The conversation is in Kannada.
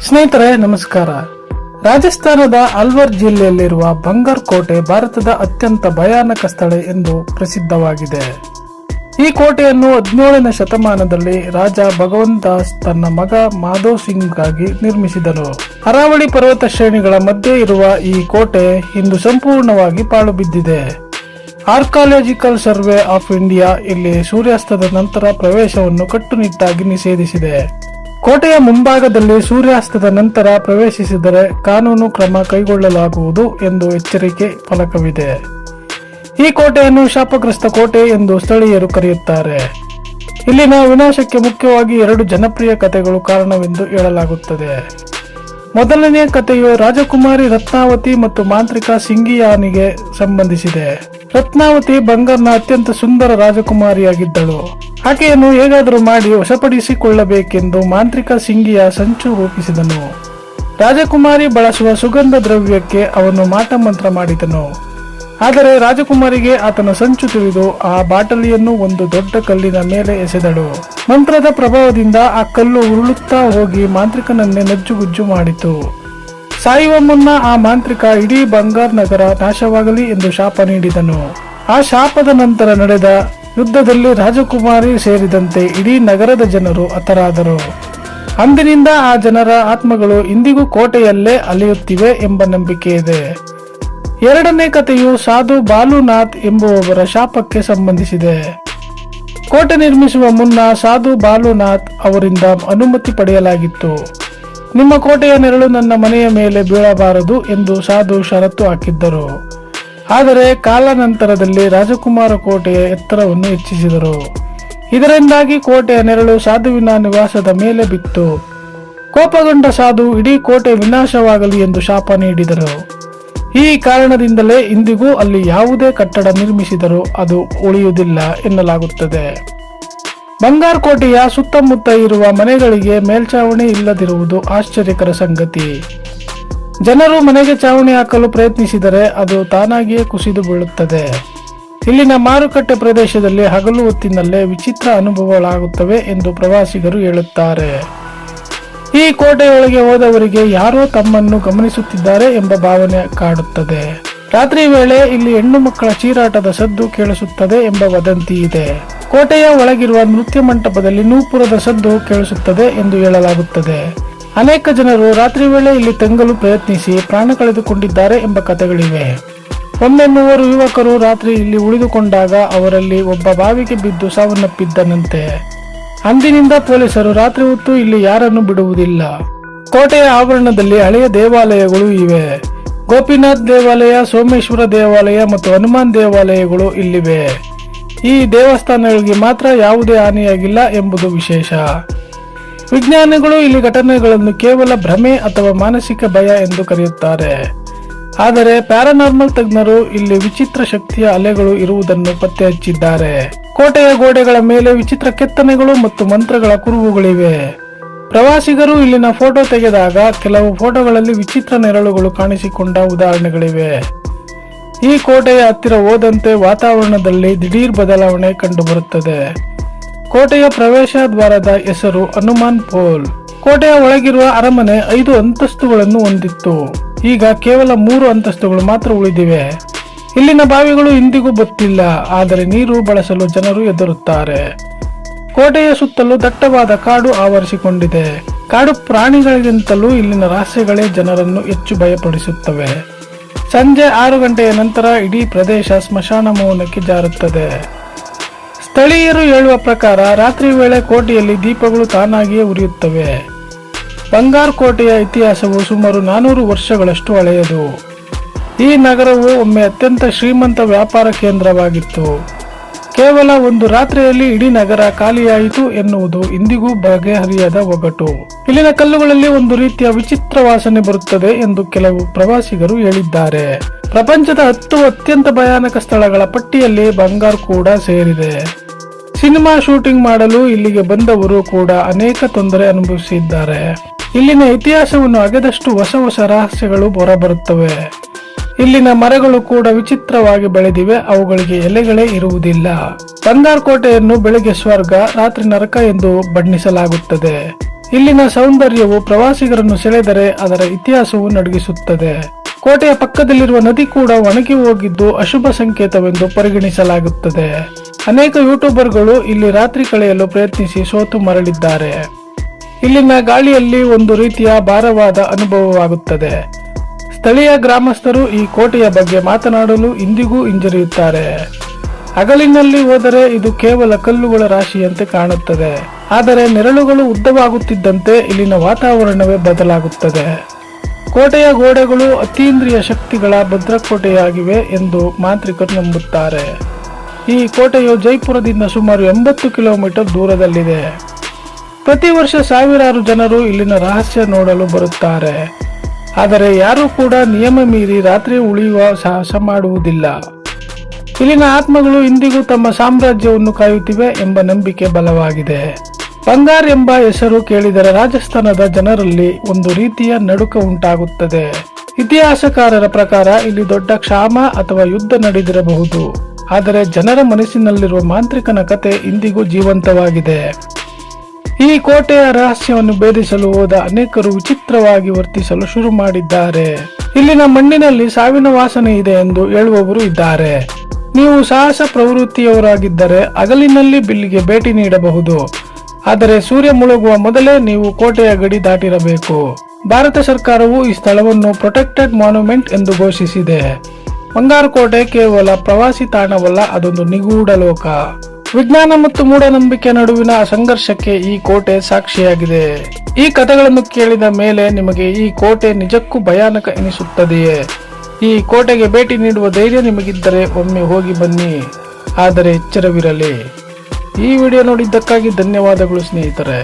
ಸ್ನೇಹಿತರೆ ನಮಸ್ಕಾರ. ರಾಜಸ್ಥಾನದ ಅಲ್ವರ್ ಜಿಲ್ಲೆಯಲ್ಲಿರುವ ಬಂಗಾರ್ ಕೋಟೆ ಭಾರತದ ಅತ್ಯಂತ ಭಯಾನಕ ಸ್ಥಳ ಎಂದು ಪ್ರಸಿದ್ಧವಾಗಿದೆ. ಈ ಕೋಟೆಯನ್ನು 17ನೇ ಶತಮಾನದಲ್ಲಿ ರಾಜ ಭಗವಂತ ದಾಸ್ ತನ್ನ ಮಗ ಮಾಧವ್ ಸಿಂಗ್ಗಾಗಿ ನಿರ್ಮಿಸಿದನು. ಅರಾವಳಿ ಪರ್ವತ ಶ್ರೇಣಿಗಳ ಮಧ್ಯೆ ಇರುವ ಈ ಕೋಟೆ ಇಂದು ಸಂಪೂರ್ಣವಾಗಿ ಪಾಳು ಬಿದ್ದಿದೆ. ಆರ್ಕಾಲಜಿಕಲ್ ಸರ್ವೆ ಆಫ್ ಇಂಡಿಯಾ ಇಲ್ಲಿ ಸೂರ್ಯಾಸ್ತದ ನಂತರ ಪ್ರವೇಶವನ್ನು ಕಟ್ಟುನಿಟ್ಟಾಗಿ ನಿಷೇಧಿಸಿದೆ. ಕೋಟೆಯ ಮುಂಭಾಗದಲ್ಲಿ ಸೂರ್ಯಾಸ್ತದ ನಂತರ ಪ್ರವೇಶಿಸಿದರೆ ಕಾನೂನು ಕ್ರಮ ಕೈಗೊಳ್ಳಲಾಗುವುದು ಎಂದು ಎಚ್ಚರಿಕೆ ಫಲಕವಿದೆ. ಈ ಕೋಟೆಯನ್ನು ಶಾಪಗ್ರಸ್ತ ಕೋಟೆ ಎಂದು ಸ್ಥಳೀಯರು ಕರೆಯುತ್ತಾರೆ. ಇಲ್ಲಿನ ವಿನಾಶಕ್ಕೆ ಮುಖ್ಯವಾಗಿ 2 ಜನಪ್ರಿಯ ಕಥೆಗಳು ಕಾರಣವೆಂದು ಹೇಳಲಾಗುತ್ತದೆ. ಮೊದಲನೆಯ ಕಥೆಯು ರಾಜಕುಮಾರಿ ರತ್ನಾವತಿ ಮತ್ತು ಮಾಂತ್ರಿಕ ಸಿಂಗಿಯಾನಿಗೆ ಸಂಬಂಧಿಸಿದೆ. ರತ್ನಾವತಿ ಬಂಗಾರ್ನ ಅತ್ಯಂತ ಸುಂದರ ರಾಜಕುಮಾರಿಯಾಗಿದ್ದಳು. ಆಕೆಯನ್ನು ಹೇಗಾದರೂ ಮಾಡಿ ವಶಪಡಿಸಿಕೊಳ್ಳಬೇಕೆಂದು ಮಾಂತ್ರಿಕ ಸಿಂಗಿಯ ಸಂಚು ರೂಪಿಸಿದನು. ರಾಜಕುಮಾರಿ ಬಳಸುವ ಸುಗಂಧ ದ್ರವ್ಯಕ್ಕೆ ಅವನು ಮಾಟಮಂತ್ರ ಮಾಡಿದನು. ಆದರೆ ರಾಜಕುಮಾರಿಗೆ ಆತನ ಸಂಚು ತಿಳಿದು ಆ ಬಾಟಲಿಯನ್ನು ಒಂದು ದೊಡ್ಡ ಕಲ್ಲಿನ ಮೇಲೆ ಎಸೆದಳು. ಮಂತ್ರದ ಪ್ರಭಾವದಿಂದ ಆ ಕಲ್ಲು ಉರುಳುತ್ತಾ ಹೋಗಿ ಮಾಂತ್ರಿಕನನ್ನೇ ನಜ್ಜುಗುಜ್ಜು ಮಾಡಿತು. ಸಾಯುವ ಮುನ್ನ ಆ ಮಾಂತ್ರಿಕ ಇಡೀ ಬಂಗಾರ್ ನಗರ ನಾಶವಾಗಲಿ ಎಂದು ಶಾಪ ನೀಡಿದನು. ಆ ಶಾಪದ ನಂತರ ನಡೆದ ಯುದ್ಧದಲ್ಲಿ ರಾಜಕುಮಾರಿ ಸೇರಿದಂತೆ ಇಡೀ ನಗರದ ಜನರು ಹತರಾದರು. ಅಂದಿನಿಂದ ಆ ಜನರ ಆತ್ಮಗಳು ಇಂದಿಗೂ ಕೋಟೆಯಲ್ಲೇ ಅಲೆಯುತ್ತಿವೆ ಎಂಬ ನಂಬಿಕೆ ಇದೆ. ಎರಡನೇ ಕಥೆಯು ಸಾಧು ಬಾಲುನಾಥ್ ಎಂಬುವವರ ಶಾಪಕ್ಕೆ ಸಂಬಂಧಿಸಿದೆ. ಕೋಟೆ ನಿರ್ಮಿಸುವ ಮುನ್ನ ಸಾಧು ಬಾಲುನಾಥ್ ಅವರಿಂದ ಅನುಮತಿ ಪಡೆಯಲಾಗಿತ್ತು. ನಿಮ್ಮ ಕೋಟೆಯ ನೆರಳು ನನ್ನ ಮನೆಯ ಮೇಲೆ ಬೀಳಬಾರದು ಎಂದು ಸಾಧು ಷರತ್ತು ಹಾಕಿದ್ದರು. ಆದರೆ ಕಾಲಾನಂತರದಲ್ಲಿ ರಾಜಕುಮಾರ ಕೋಟೆಯ ಎತ್ತರವನ್ನು ಹೆಚ್ಚಿಸಿದರು. ಇದರಿಂದಾಗಿ ಕೋಟೆಯ ನೆರಳು ಸಾಧುವಿನ ನಿವಾಸದ ಮೇಲೆ ಬಿತ್ತು. ಕೋಪಗೊಂಡ ಸಾಧು ಇಡೀ ಕೋಟೆ ವಿನಾಶವಾಗಲಿ ಎಂದು ಶಾಪ ನೀಡಿದರು. ಈ ಕಾರಣದಿಂದಲೇ ಇಂದಿಗೂ ಅಲ್ಲಿ ಯಾವುದೇ ಕಟ್ಟಡ ನಿರ್ಮಿಸಿದರೂ ಅದು ಉಳಿಯುವುದಿಲ್ಲ ಎನ್ನಲಾಗುತ್ತದೆ. ಬಂಗಾರ್ ಕೋಟೆಯ ಸುತ್ತಮುತ್ತ ಇರುವ ಮನೆಗಳಿಗೆ ಮೇಲ್ಛಾವಣಿ ಇಲ್ಲದಿರುವುದು ಆಶ್ಚರ್ಯಕರ ಸಂಗತಿ. ಜನರು ಮನೆಗೆ ಛಾವಣಿ ಹಾಕಲು ಪ್ರಯತ್ನಿಸಿದರೆ ಅದು ತಾನಾಗಿಯೇ ಕುಸಿದು ಬೀಳುತ್ತದೆ. ಇಲ್ಲಿನ ಮಾರುಕಟ್ಟೆ ಪ್ರದೇಶದಲ್ಲಿ ಹಗಲು ಹೊತ್ತಿನಲ್ಲೇ ವಿಚಿತ್ರ ಅನುಭವಗಳಾಗುತ್ತವೆ ಎಂದು ಪ್ರವಾಸಿಗರು ಹೇಳುತ್ತಾರೆ. ಈ ಕೋಟೆಯೊಳಗೆ ಹೋದವರಿಗೆ ಯಾರೋ ತಮ್ಮನ್ನು ಗಮನಿಸುತ್ತಿದ್ದಾರೆ ಎಂಬ ಭಾವನೆ ಕಾಡುತ್ತದೆ. ರಾತ್ರಿ ವೇಳೆ ಇಲ್ಲಿ ಹೆಣ್ಣು ಮಕ್ಕಳ ಚೀರಾಟದ ಸದ್ದು ಕೇಳಿಸುತ್ತದೆ ಎಂಬ ವದಂತಿ ಇದೆ. ಕೋಟೆಯ ಒಳಗಿರುವ ನೃತ್ಯ ಮಂಟಪದಲ್ಲಿ ನೂಪುರದ ಸದ್ದು ಕೇಳಿಸುತ್ತದೆ ಎಂದು ಹೇಳಲಾಗುತ್ತದೆ. ಅನೇಕ ಜನರು ರಾತ್ರಿ ವೇಳೆ ಇಲ್ಲಿ ತಂಗಲು ಪ್ರಯತ್ನಿಸಿ ಪ್ರಾಣ ಕಳೆದುಕೊಂಡಿದ್ದಾರೆ ಎಂಬ ಕಥೆಗಳಿವೆ. ಒಮ್ಮೆ 3 ಯುವಕರು ರಾತ್ರಿ ಇಲ್ಲಿ ಉಳಿದುಕೊಂಡಾಗ ಅವರಲ್ಲಿ ಒಬ್ಬ ಬಾವಿಗೆ ಬಿದ್ದು ಸಾವನ್ನಪ್ಪಿದ್ದನಂತೆ. ಅಂದಿನಿಂದ ಪೊಲೀಸರು ರಾತ್ರಿ ಹೊತ್ತು ಇಲ್ಲಿ ಯಾರನ್ನು ಬಿಡುವುದಿಲ್ಲ. ಕೋಟೆಯ ಆವರಣದಲ್ಲಿ ಹಳೆಯ ದೇವಾಲಯಗಳು ಇವೆ. ಗೋಪಿನಾಥ್ ದೇವಾಲಯ, ಸೋಮೇಶ್ವರ ದೇವಾಲಯ ಮತ್ತು ಹನುಮಾನ್ ದೇವಾಲಯಗಳು ಇಲ್ಲಿವೆ. ಈ ದೇವಸ್ಥಾನಗಳಿಗೆ ಮಾತ್ರ ಯಾವುದೇ ಹಾನಿಯಾಗಿಲ್ಲ ಎಂಬುದು ವಿಶೇಷ. ವಿಜ್ಞಾನಿಗಳು ಇಲ್ಲಿ ಘಟನೆಗಳನ್ನು ಕೇವಲ ಭ್ರಮೆ ಅಥವಾ ಮಾನಸಿಕ ಭಯ ಎಂದು ಕರೆಯುತ್ತಾರೆ. ಆದರೆ ಪ್ಯಾರಾನಾರ್ಮಲ್ ತಜ್ಞರು ಇಲ್ಲಿ ವಿಚಿತ್ರ ಶಕ್ತಿಯ ಅಲೆಗಳು ಇರುವುದನ್ನು ಪತ್ತೆ ಹಚ್ಚಿದ್ದಾರೆ. ಕೋಟೆಯ ಗೋಡೆಗಳ ಮೇಲೆ ವಿಚಿತ್ರ ಕೆತ್ತನೆಗಳು ಮತ್ತು ಮಂತ್ರಗಳ ಕುರುಹುಗಳಿವೆ. ಪ್ರವಾಸಿಗರು ಇಲ್ಲಿನ ಫೋಟೋ ತೆಗೆದಾಗ ಕೆಲವು ಫೋಟೋಗಳಲ್ಲಿ ವಿಚಿತ್ರ ನೆರಳುಗಳು ಕಾಣಿಸಿಕೊಂಡ ಉದಾಹರಣೆಗಳಿವೆ. ಈ ಕೋಟೆಯ ಹತ್ತಿರ ಹೋದಂತೆ ವಾತಾವರಣದಲ್ಲಿ ದಿಢೀರ್ ಬದಲಾವಣೆ ಕಂಡುಬರುತ್ತದೆ. ಕೋಟೆಯ ಪ್ರವೇಶ ದ್ವಾರದ ಹೆಸರು ಹನುಮಾನ್ ಪೋಲ್. ಕೋಟೆಯ ಒಳಗಿರುವ ಅರಮನೆ 5 ಅಂತಸ್ತುಗಳನ್ನು ಹೊಂದಿತ್ತು. ಈಗ ಕೇವಲ 3 ಅಂತಸ್ತುಗಳು ಮಾತ್ರ ಉಳಿದಿವೆ. ಇಲ್ಲಿನ ಬಾವಿಗಳು ಇಂದಿಗೂ ಬತ್ತಿಲ್ಲ, ಆದರೆ ನೀರು ಬಳಸಲು ಜನರು ಹೆದರುತ್ತಾರೆ. ಕೋಟೆಯ ಸುತ್ತಲೂ ದಟ್ಟವಾದ ಕಾಡು ಆವರಿಸಿಕೊಂಡಿದೆ. ಕಾಡು ಪ್ರಾಣಿಗಳಿಗಿಂತಲೂ ಇಲ್ಲಿನ ರಹಸ್ಯಗಳೇ ಜನರನ್ನು ಹೆಚ್ಚು ಭಯಪಡಿಸುತ್ತವೆ. ಸಂಜೆ 6 ಗಂಟೆಯ ನಂತರ ಇಡೀ ಪ್ರದೇಶ ಸ್ಮಶಾನ ಮೌನಕ್ಕೆ ಜಾರುತ್ತದೆ. ಸ್ಥಳೀಯರು ಹೇಳುವ ಪ್ರಕಾರ ರಾತ್ರಿ ವೇಳೆ ಕೋಟೆಯಲ್ಲಿ ದೀಪಗಳು ತಾನಾಗಿಯೇ ಉರಿಯುತ್ತವೆ. ಬಂಗಾರ್ ಕೋಟೆಯ ಇತಿಹಾಸವು ಸುಮಾರು 400 ವರ್ಷಗಳಷ್ಟು ಹಳೆಯದು. ಈ ನಗರವು ಒಮ್ಮೆ ಅತ್ಯಂತ ಶ್ರೀಮಂತ ವ್ಯಾಪಾರ ಕೇಂದ್ರವಾಗಿತ್ತು. ಕೇವಲ ಒಂದು ರಾತ್ರಿಯಲ್ಲಿ ಇಡೀ ನಗರ ಖಾಲಿಯಾಯಿತು ಎನ್ನುವುದು ಇಂದಿಗೂ ಬಗೆಹರಿಯದ ಒಗಟು. ಇಲ್ಲಿನ ಕಲ್ಲುಗಳಲ್ಲಿ ಒಂದು ರೀತಿಯ ವಿಚಿತ್ರ ವಾಸನೆ ಬರುತ್ತದೆ ಎಂದು ಕೆಲವು ಪ್ರವಾಸಿಗರು ಹೇಳಿದ್ದಾರೆ. ಪ್ರಪಂಚದ 10 ಅತ್ಯಂತ ಭಯಾನಕ ಸ್ಥಳಗಳ ಪಟ್ಟಿಯಲ್ಲಿ ಬಂಗಾರ್ ಕೂಡ ಸೇರಿದೆ. ಸಿನಿಮಾ ಶೂಟಿಂಗ್ ಮಾಡಲು ಇಲ್ಲಿಗೆ ಬಂದವರು ಕೂಡ ಅನೇಕ ತೊಂದರೆ ಅನುಭವಿಸಿದ್ದಾರೆ. ಇಲ್ಲಿನ ಇತಿಹಾಸವನ್ನು ಅಗೆದಷ್ಟು ಹೊಸ ರಹಸ್ಯಗಳು ಹೊರಬರುತ್ತವೆ. ಇಲ್ಲಿನ ಮರಗಳು ಕೂಡ ವಿಚಿತ್ರವಾಗಿ ಬೆಳೆದಿವೆ. ಅವುಗಳಿಗೆ ಎಲೆಗಳೇ ಇರುವುದಿಲ್ಲ. ಬಂಗಾರ್ ಕೋಟೆಯನ್ನು ಬೆಳಗ್ಗೆ ಸ್ವರ್ಗ, ರಾತ್ರಿ ನರಕ ಎಂದು ಬಣ್ಣಿಸಲಾಗುತ್ತದೆ. ಇಲ್ಲಿನ ಸೌಂದರ್ಯವು ಪ್ರವಾಸಿಗರನ್ನು ಸೆಳೆದರೆ ಅದರ ಇತಿಹಾಸವು ನಡುಗಿಸುತ್ತದೆ. ಕೋಟೆಯ ಪಕ್ಕದಲ್ಲಿರುವ ನದಿ ಕೂಡ ಒಣಗಿ ಹೋಗಿದ್ದು ಅಶುಭ ಸಂಕೇತವೆಂದು ಪರಿಗಣಿಸಲಾಗುತ್ತದೆ. ಅನೇಕ ಯೂಟ್ಯೂಬರ್ಗಳು ಇಲ್ಲಿ ರಾತ್ರಿ ಕಳೆಯಲು ಪ್ರಯತ್ನಿಸಿ ಸೋತು ಮರಳಿದ್ದಾರೆ. ಇಲ್ಲಿನ ಗಾಳಿಯಲ್ಲಿ ಒಂದು ರೀತಿಯ ಭಾರವಾದ ಅನುಭವವಾಗುತ್ತದೆ. ಸ್ಥಳೀಯ ಗ್ರಾಮಸ್ಥರು ಈ ಕೋಟೆಯ ಬಗ್ಗೆ ಮಾತನಾಡಲು ಇಂದಿಗೂ ಹಿಂಜರಿಯುತ್ತಾರೆ. ಹಗಲಿನಲ್ಲಿ ಹೋದರೆ ಇದು ಕೇವಲ ಕಲ್ಲುಗಳ ರಾಶಿಯಂತೆ ಕಾಣುತ್ತದೆ, ಆದರೆ ನೆರಳುಗಳು ಉದ್ದವಾಗುತ್ತಿದ್ದಂತೆ ಇಲ್ಲಿನ ವಾತಾವರಣವೇ ಬದಲಾಗುತ್ತದೆ. ಕೋಟೆಯ ಗೋಡೆಗಳು ಅತೀಂದ್ರಿಯ ಶಕ್ತಿಗಳ ಭದ್ರಕೋಟೆಯಾಗಿವೆ ಎಂದು ಮಾಂತ್ರಿಕರು ನಂಬುತ್ತಾರೆ. ಈ ಕೋಟೆಯು ಜೈಪುರದಿಂದ ಸುಮಾರು 80 ಕಿಲೋಮೀಟರ್ ದೂರದಲ್ಲಿದೆ. ಪ್ರತಿ ವರ್ಷ ಸಾವಿರಾರು ಜನರು ಇಲ್ಲಿನ ರಹಸ್ಯ ನೋಡಲು ಬರುತ್ತಾರೆ, ಆದರೆ ಯಾರೂ ಕೂಡ ನಿಯಮ ಮೀರಿ ರಾತ್ರಿ ಉಳಿಯುವ ಸಾಹಸ ಮಾಡುವುದಿಲ್ಲ. ಇಲ್ಲಿನ ಆತ್ಮಗಳು ಇಂದಿಗೂ ತಮ್ಮ ಸಾಮ್ರಾಜ್ಯವನ್ನು ಕಾಯುತ್ತಿವೆ ಎಂಬ ನಂಬಿಕೆ ಬಲವಾಗಿದೆ. ಬಂಗಾರ್ ಎಂಬ ಹೆಸರು ಕೇಳಿದರೆ ರಾಜಸ್ಥಾನದ ಜನರಲ್ಲಿ ಒಂದು ರೀತಿಯ ನಡುಕ ಉಂಟಾಗುತ್ತದೆ. ಇತಿಹಾಸಕಾರರ ಪ್ರಕಾರ ಇಲ್ಲಿ ದೊಡ್ಡ ಕ್ಷಾಮ ಅಥವಾ ಯುದ್ಧ ನಡೆದಿರಬಹುದು, ಆದರೆ ಜನರ ಮನಸ್ಸಿನಲ್ಲಿರುವ ಮಾಂತ್ರಿಕನ ಕತೆ ಇಂದಿಗೂ ಜೀವಂತವಾಗಿದೆ. ಈ ಕೋಟೆಯ ರಹಸ್ಯವನ್ನು ಭೇದಿಸಲು ಹೋದ ಅನೇಕರು ವಿಚಿತ್ರವಾಗಿ ವರ್ತಿಸಲು ಶುರು ಮಾಡಿದ್ದಾರೆ. ಇಲ್ಲಿನ ಮಣ್ಣಿನಲ್ಲಿ ಸಾವಿನ ವಾಸನೆ ಇದೆ ಎಂದು ಹೇಳುವವರು ಇದ್ದಾರೆ. ನೀವು ಸಾಹಸ ಪ್ರವೃತ್ತಿಯವರಾಗಿದ್ದರೆ ಹಗಲಿನಲ್ಲಿ ಬಿಲ್ಲಿಗೆ ಭೇಟಿ ನೀಡಬಹುದು, ಆದರೆ ಸೂರ್ಯ ಮುಳುಗುವ ಮೊದಲೇ ನೀವು ಕೋಟೆಯ ಗಡಿ ದಾಟಿರಬೇಕು. ಭಾರತ ಸರ್ಕಾರವು ಈ ಸ್ಥಳವನ್ನು ಪ್ರೊಟೆಕ್ಟೆಡ್ ಮಾನ್ಯುಮೆಂಟ್ ಎಂದು ಘೋಷಿಸಿದೆ. ಬಂಗಾರ್ ಕೋಟೆ ಕೇವಲ ಪ್ರವಾಸಿ ತಾಣವಲ್ಲ, ಅದೊಂದು ನಿಗೂಢ ಲೋಕ. ವಿಜ್ಞಾನ ಮತ್ತು ಮೂಢನಂಬಿಕೆ ನಡುವಿನ ಸಂಘರ್ಷಕ್ಕೆ ಈ ಕೋಟೆ ಸಾಕ್ಷಿಯಾಗಿದೆ. ಈ ಕಥೆಗಳನ್ನು ಕೇಳಿದ ಮೇಲೆ ನಿಮಗೆ ಈ ಕೋಟೆ ನಿಜಕ್ಕೂ ಭಯಾನಕ ಎನಿಸುತ್ತದೆಯೇ? ಈ ಕೋಟೆಗೆ ಭೇಟಿ ನೀಡುವ ಧೈರ್ಯ ನಿಮಗಿದ್ದರೆ ಒಮ್ಮೆ ಹೋಗಿ ಬನ್ನಿ, ಆದರೆ ಎಚ್ಚರವಿರಲಿ. ಈ ವಿಡಿಯೋ ನೋಡಿದ್ದಕ್ಕಾಗಿ ಧನ್ಯವಾದಗಳು ಸ್ನೇಹಿತರೆ.